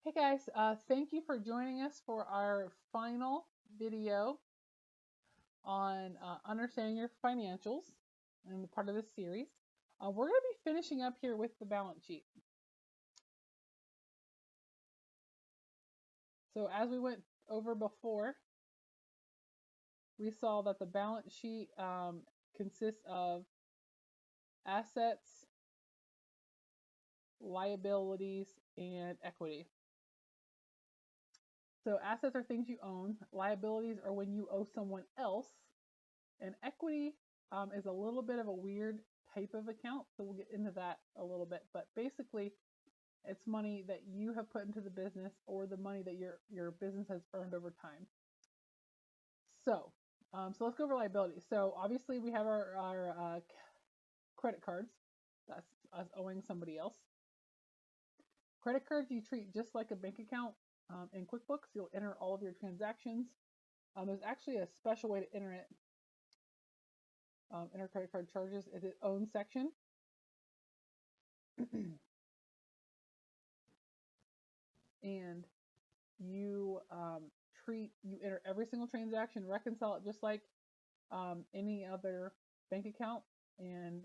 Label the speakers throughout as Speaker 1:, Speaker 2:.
Speaker 1: Hey guys, thank you for joining us for our final video on understanding your financials and part of this series. We're going to be finishing up here with the balance sheet. So as we went over before, we saw that the balance sheet consists of assets, liabilities, and equity. So assets are things you own, liabilities are when you owe someone else, and equity is a little bit of a weird type of account, so we'll get into that a little bit. But basically, it's money that you have put into the business or the money that your business has earned over time. So let's go over liabilities. So obviously we have our credit cards. That's us owing somebody else. Credit cards you treat just like a bank account. In QuickBooks, you'll enter all of your transactions. There's actually a special way to enter it. Enter credit card charges is its own section. And you you enter every single transaction, reconcile it just like any other bank account, and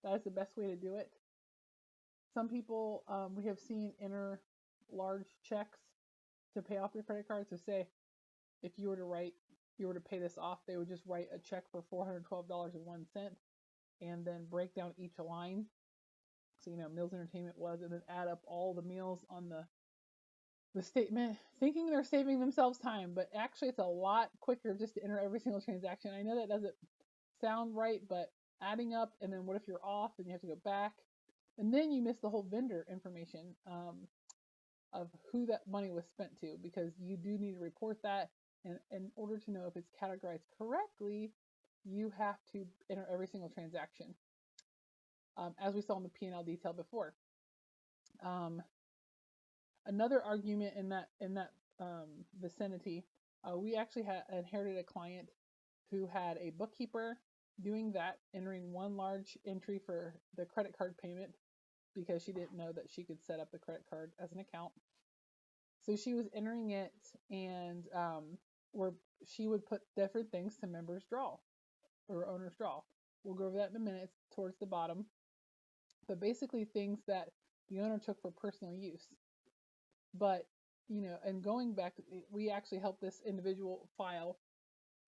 Speaker 1: that is the best way to do it. Some people we have seen enter large checks to pay off their credit card. So say if you were to pay this off, they would just write a check for $412.01 and then break down each line. So meals entertainment was, and then add up all the meals on the statement, thinking they're saving themselves time, but actually it's a lot quicker just to enter every single transaction. I know that doesn't sound right, but adding up, and then what if you're off and you have to go back, and then you miss the whole vendor information of who that money was spent to, because you do need to report that, and in order to know if it's categorized correctly, you have to enter every single transaction, as we saw in the P&L detail before. Another argument in that vicinity, we actually had inherited a client who had a bookkeeper doing that, entering one large entry for the credit card payment because she didn't know that she could set up the credit card as an account. So she was entering it, and where she would put different things to members draw or owner's draw. We'll go over that in a minute. It's towards the bottom. But basically things that the owner took for personal use. But, and going back, we actually helped this individual file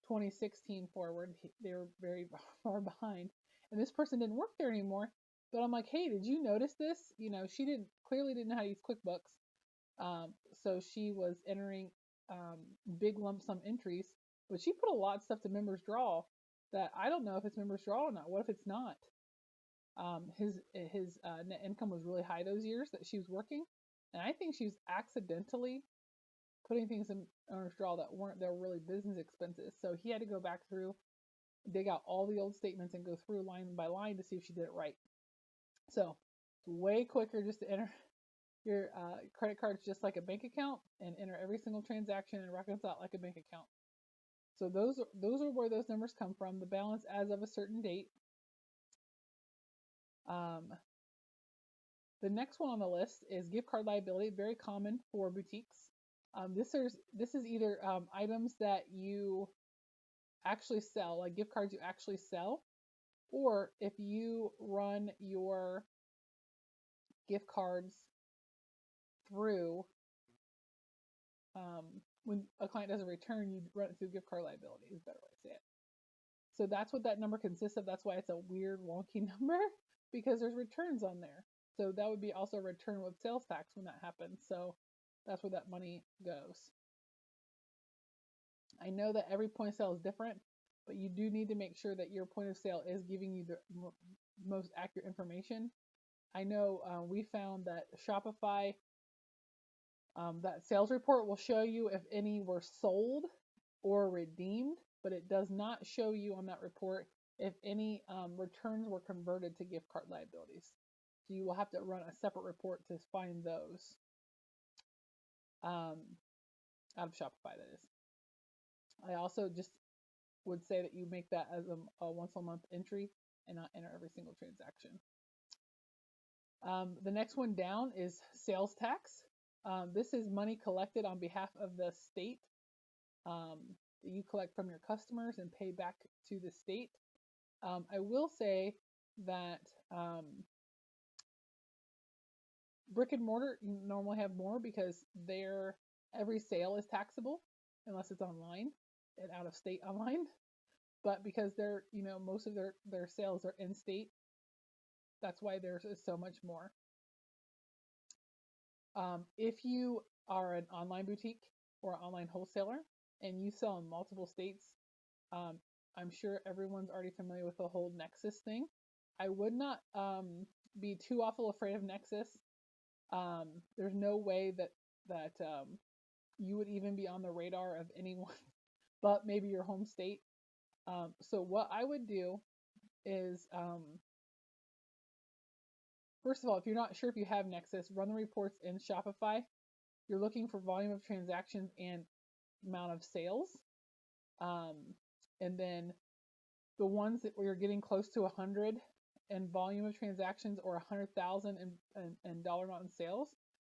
Speaker 1: 2016 forward. They were very far behind, and this person didn't work there anymore. But I'm like, hey, did you notice this? She clearly didn't know how to use QuickBooks. So she was entering big lump sum entries, but she put a lot of stuff to members draw that I don't know if it's members draw or not. What if it's not? His net income was really high those years that she was working. And I think she was accidentally putting things in owner's draw that weren't their really business expenses. So he had to go back through, dig out all the old statements and go through line by line to see if she did it right. So it's way quicker just to enter your credit cards just like a bank account and enter every single transaction and reconcile it like a bank account. So those are where those numbers come from. The balance as of a certain date. The next one on the list is gift card liability, very common for boutiques. This is either items that you actually sell, like gift cards you actually sell, or if you run your gift cards through, when a client does a return, you run it through gift card liability, is a better way to say it. So that's what that number consists of. That's why it's a weird, wonky number, because there's returns on there. So that would be also a return with sales tax when that happens. So that's where that money goes. I know that every point of sale is different, but you do need to make sure that your point of sale is giving you the most accurate information. I know we found that Shopify, that sales report will show you if any were sold or redeemed, but it does not show you on that report if any returns were converted to gift card liabilities. So you will have to run a separate report to find those out of Shopify, that is. I also just would say that you make that as a once a month entry and not enter every single transaction. The next one down is sales tax. This is money collected on behalf of the state that you collect from your customers and pay back to the state. I will say that brick and mortar, you normally have more because every sale is taxable unless it's online and out of state online. But because most of their sales are in state, that's why theirs is so much more. If you are an online boutique or an online wholesaler and you sell in multiple states, I'm sure everyone's already familiar with the whole Nexus thing. I would not be too awful afraid of Nexus. There's no way that you would even be on the radar of anyone but maybe your home state. So what I would do is, first of all, if you're not sure if you have Nexus, run the reports in Shopify. You're looking for volume of transactions and amount of sales. And then the ones where you're getting close to 100 in volume of transactions or 100,000 in dollar amount in sales,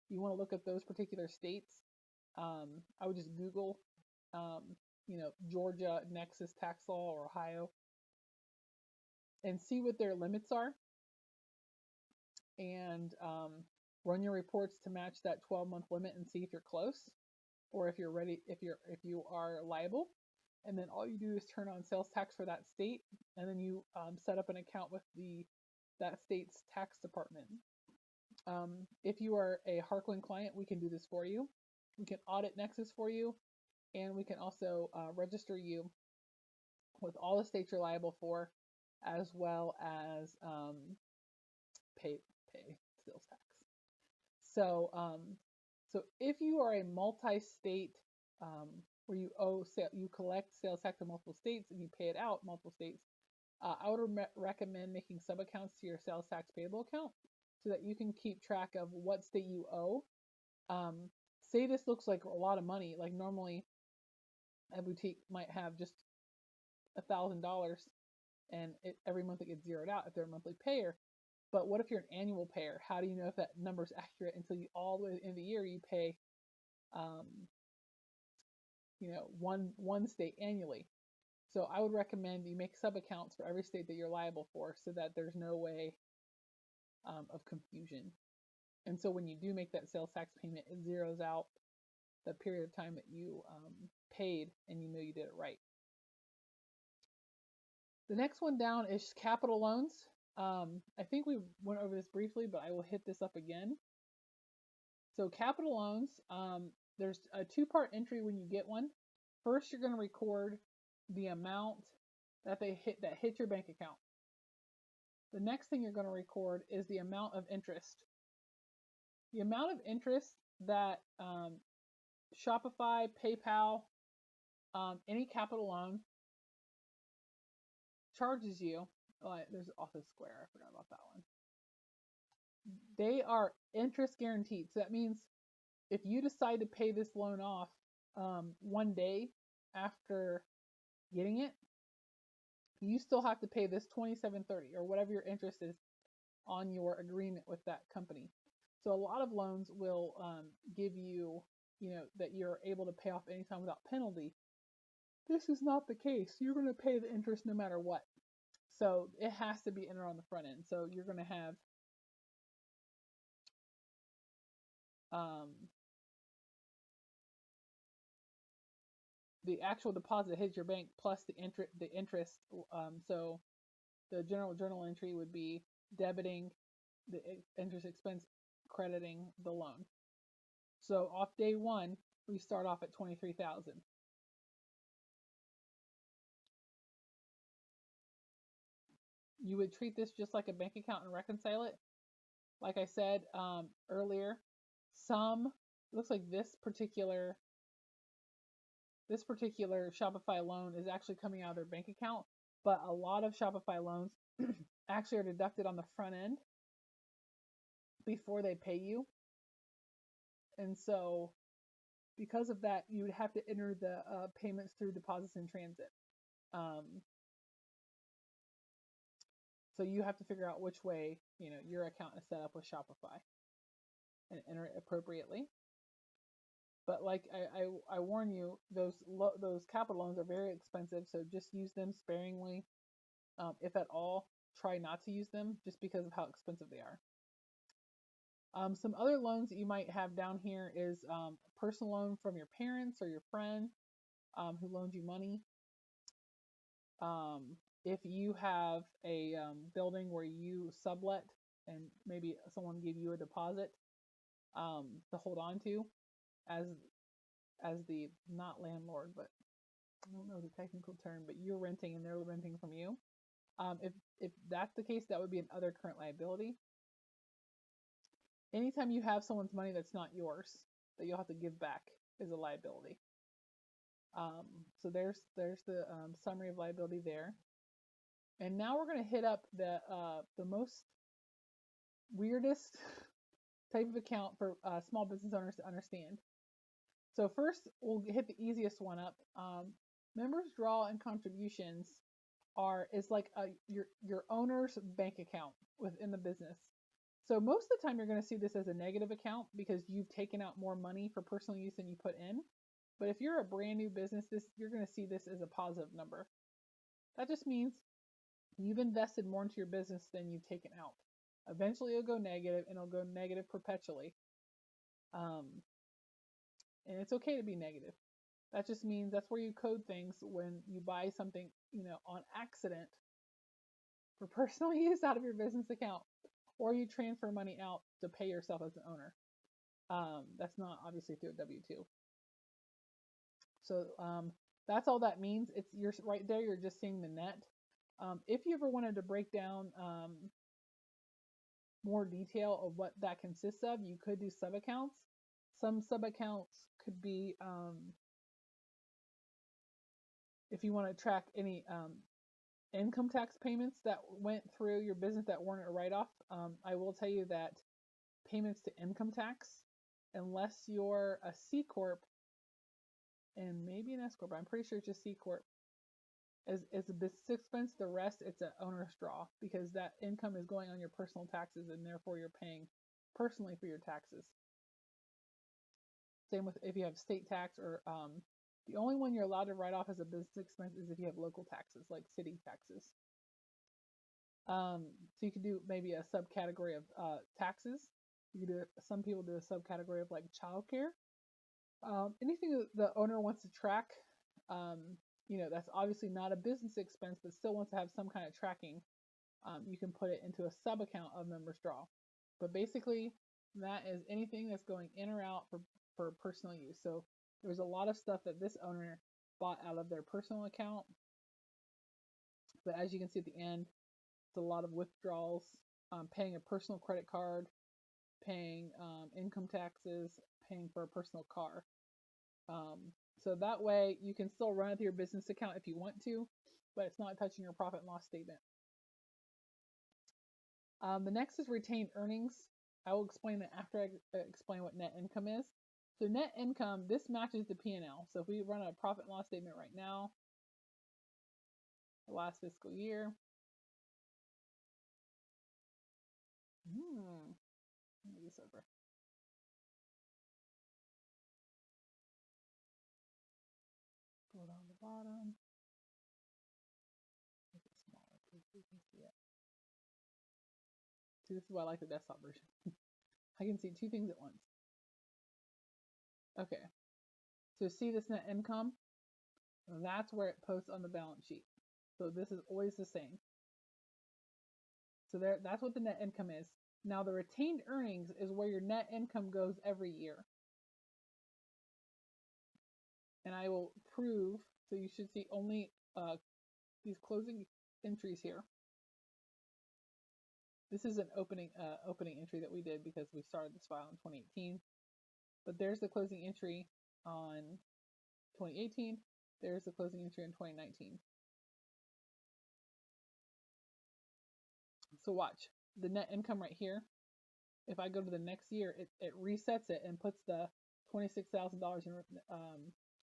Speaker 1: you want to look at those particular states. I would just Google, Georgia Nexus tax law or Ohio and see what their limits are, and run your reports to match that 12-month limit and see if you're close or if you're ready, if you are liable. And then all you do is turn on sales tax for that state, and then you set up an account with that state's tax department. If you are a HarQuin client, we can do this for you. We can audit Nexus for you, and we can also register you with all the states you're liable for, as well as pay sales tax. So if you are a multi-state where you collect sales tax in multiple states and you pay it out multiple states, I would recommend making sub-accounts to your sales tax payable account so that you can keep track of what state you owe. Say this looks like a lot of money, like normally a boutique might have just $1,000 and every month it gets zeroed out if they're a monthly payer. But what if you're an annual payer? How do you know if that number is accurate until all the way in the year you pay one state annually? So I would recommend you make sub-accounts for every state that you're liable for so that there's no way of confusion. And so when you do make that sales tax payment, it zeroes out the period of time that you paid and you know you did it right. The next one down is capital loans. I think we went over this briefly, but I will hit this up again. So capital loans, there's a two-part entry when you get one. First, you're going to record the amount that hit your bank account. The next thing you're going to record is the amount of interest. The amount of interest that Shopify, PayPal, any capital loan charges you. There's Office Square. I forgot about that one. They are interest guaranteed. So that means if you decide to pay this loan off one day after getting it, you still have to pay this $27.30 or whatever your interest is on your agreement with that company. So a lot of loans will give you, that you're able to pay off anytime without penalty. This is not the case. You're going to pay the interest no matter what. So it has to be entered on the front end. So you're going to have the actual deposit hits your bank plus the interest. So the general journal entry would be debiting the interest expense, crediting the loan. So off day one, we start off at $23,000. You would treat this just like a bank account and reconcile it. Like I said earlier, looks like this particular Shopify loan is actually coming out of their bank account, but a lot of Shopify loans actually are deducted on the front end before they pay you. And so because of that, you would have to enter the payments through deposits in transit. So you have to figure out which way, your account is set up with Shopify and enter it appropriately. But like I warn you, those capital loans are very expensive, so just use them sparingly. If at all, try not to use them just because of how expensive they are. Some other loans that you might have down here is a personal loan from your parents or your friend who loaned you money. If you have a building where you sublet and maybe someone gave you a deposit to hold on to as the not landlord, but I don't know the technical term, but you're renting and they're renting from you. If that's the case, that would be another current liability. Anytime you have someone's money that's not yours that you'll have to give back is a liability. So there's the summary of liability there. And now we're going to hit up the most weirdest type of account for small business owners to understand. So first, we'll hit the easiest one up. Members draw and contributions is like your owner's bank account within the business. So most of the time, you're going to see this as a negative account because you've taken out more money for personal use than you put in. But if you're a brand new business, you're going to see this as a positive number. That just means you've invested more into your business than you've taken out. Eventually, it'll go negative, and it'll go negative perpetually. And it's okay to be negative. That just means that's where you code things when you buy something, on accident for personal use out of your business account, or you transfer money out to pay yourself as an owner. That's not obviously through a W-2. So that's all that means. You're right there. You're just seeing the net. If you ever wanted to break down more detail of what that consists of, you could do sub-accounts. Some sub-accounts could be if you want to track any income tax payments that went through your business that weren't a write-off. I will tell you that payments to income tax, unless you're a C Corp and maybe an S Corp, I'm pretty sure it's just C Corp, is a business expense. The rest, it's an owner's draw because that income is going on your personal taxes and therefore you're paying personally for your taxes. Same with if you have state tax or the only one you're allowed to write off as a business expense is if you have local taxes, like city taxes. So you could do maybe a subcategory of taxes. You could do some people do a subcategory of like childcare. Anything that the owner wants to track, that's obviously not a business expense, but still wants to have some kind of tracking. You can put it into a sub account of members draw. But basically, that is anything that's going in or out for personal use. So there's a lot of stuff that this owner bought out of their personal account. But as you can see at the end, it's a lot of withdrawals, paying a personal credit card, paying income taxes, paying for a personal car. So that way you can still run it through your business account if you want to, but it's not touching your profit and loss statement. The next is retained earnings. I will explain that after I explain what net income is. So net income, this matches the P&L. So if we run a profit and loss statement right now, the last fiscal year. Let me do this over. Go down the bottom. Make it smaller so you can see it. See, this is why I like the desktop version. I can see two things at once. Okay. So see this net income? That's where it posts on the balance sheet. So this is always the same. So that's what the net income is. Now the retained earnings is where your net income goes every year. And I will prove, so you should see only these closing entries here. This is an opening entry that we did because we started this file in 2018. But there's the closing entry on 2018. There's the closing entry in 2019. So watch the net income right here. If I go to the next year, it resets it and puts the $26,000 in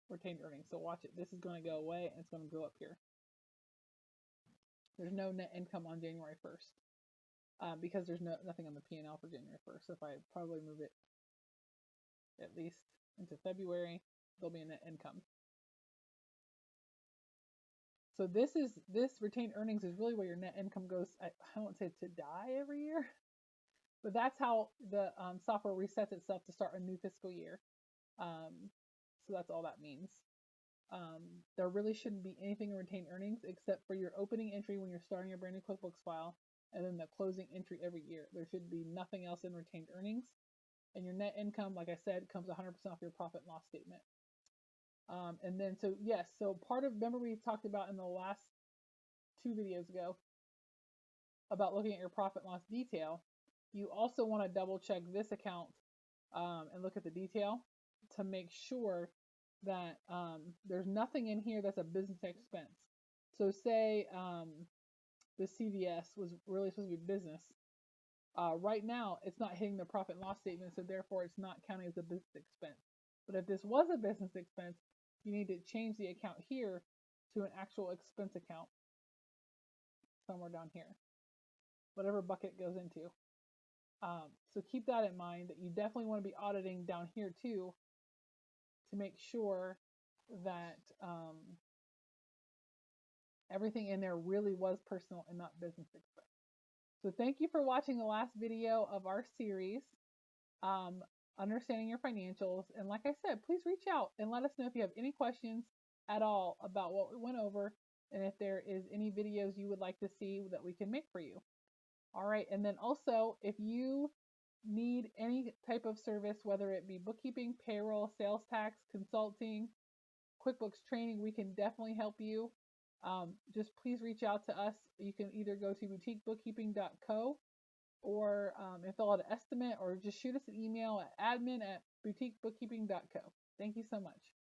Speaker 1: retained earnings. So watch it. This is going to go away and it's going to go up here. There's no net income on January 1st because there's nothing on the P&L for January 1st. So if I probably move it at least into February, there'll be a net income. So this retained earnings is really where your net income goes. I won't say to die every year, but that's how the software resets itself to start a new fiscal year. So that's all that means. There really shouldn't be anything in retained earnings except for your opening entry when you're starting a brand new QuickBooks file, and then the closing entry every year. There should be nothing else in retained earnings. And your net income, like I said, comes 100% off your profit and loss statement. And then, so yes, so part of, remember we talked about in the last 2 videos ago about looking at your profit and loss detail. You also want to double check this account and look at the detail to make sure that there's nothing in here that's a business expense. So say the CVS was really supposed to be business. Right now, it's not hitting the profit and loss statement, so therefore it's not counting as a business expense. But if this was a business expense, you need to change the account here to an actual expense account somewhere down here, whatever bucket it goes into. So keep that in mind, that you definitely want to be auditing down here too to make sure that everything in there really was personal and not business expense. So thank you for watching the last video of our series, Understanding Your Financials. And like I said, please reach out and let us know if you have any questions at all about what we went over, and if there is any videos you would like to see that we can make for you. All right, and then also, if you need any type of service, whether it be bookkeeping, payroll, sales tax, consulting, QuickBooks training, we can definitely help you. Just please reach out to us. You can either go to boutiquebookkeeping.co or and fill out an estimate, or just shoot us an email at admin@boutiquebookkeeping.co. Thank you so much.